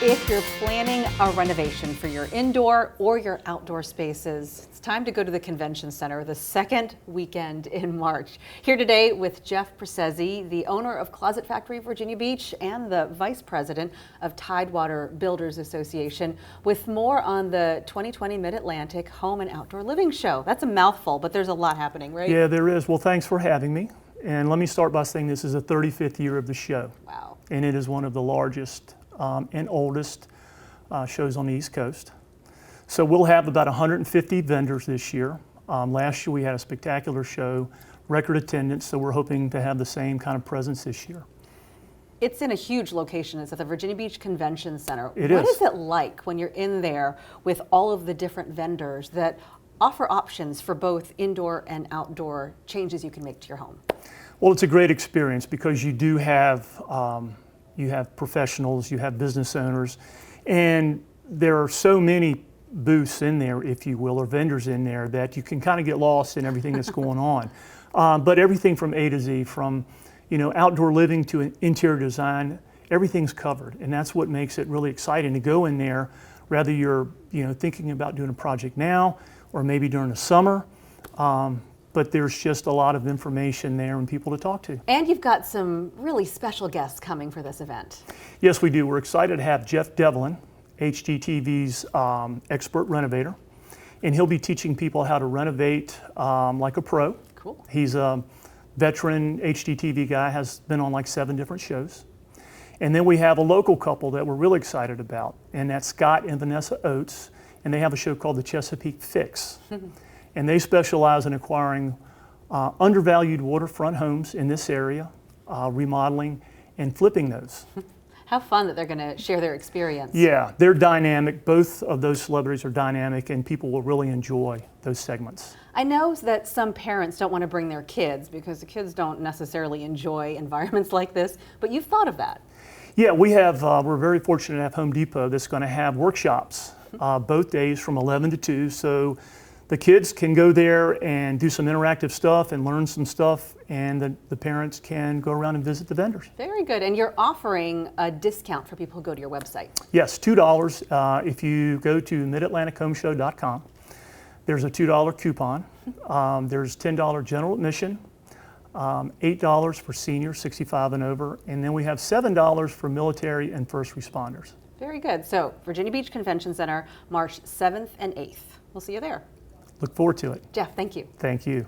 If you're planning a renovation for your indoor or your outdoor spaces, it's time to go to the Convention Center the second weekend in March. Here today with Jeff Prasezi, the owner of Closet Factory Virginia Beach and the vice president of Tidewater Builders Association, with more on the 2020 Mid-Atlantic Home and Outdoor Living Show. That's a mouthful, but there's a lot happening, right? Yeah, there is. Well, thanks for having me. And let me start by saying this is the 35th year of the show. Wow. And it is one of the largest and oldest shows on the East Coast. So we'll have about 150 vendors this year. Last year we had a spectacular show, record attendance, so we're hoping to have the same kind of presence this year. It's in a huge location. It's at the Virginia Beach Convention Center. What is it like when you're in there with all of the different vendors that offer options for both indoor and outdoor changes you can make to your home? Well, it's a great experience because you do have professionals, you have business owners, and there are so many booths in there, if you will, or vendors in there that you can kind of get lost in everything that's going on. But everything from A to Z, from outdoor living to interior design, everything's covered, and that's what makes it really exciting to go in there. Whether you're thinking about doing a project now or maybe during the summer. But there's just a lot of information there and people to talk to. And you've got some really special guests coming for this event. Yes, we do. We're excited to have Jeff Devlin, HGTV's expert renovator, and he'll be teaching people how to renovate like a pro. Cool. He's a veteran HGTV guy, has been on like 7 different shows. And then we have a local couple that we're really excited about, and that's Scott and Vanessa Oates, and they have a show called the Chesapeake Fix. And they specialize in acquiring undervalued waterfront homes in this area, remodeling and flipping those. How fun that they're going to share their experience. Yeah, they're dynamic. Both of those celebrities are dynamic, and people will really enjoy those segments. I know that some parents don't want to bring their kids because the kids don't necessarily enjoy environments like this, but you've thought of that. Yeah, we're very fortunate to have Home Depot that's going to have workshops both days from 11 to 2. So the kids can go there and do some interactive stuff and learn some stuff, and the parents can go around and visit the vendors. Very good. And you're offering a discount for people who go to your website. Yes, $2 if you go to midatlantichomeshow.com. There's a $2 coupon. There's $10 general admission, $8 for seniors 65 and over, and then we have $7 for military and first responders. Very good. So Virginia Beach Convention Center, March 7th and 8th. We'll see you there. Look forward to it. Jeff, thank you. Thank you.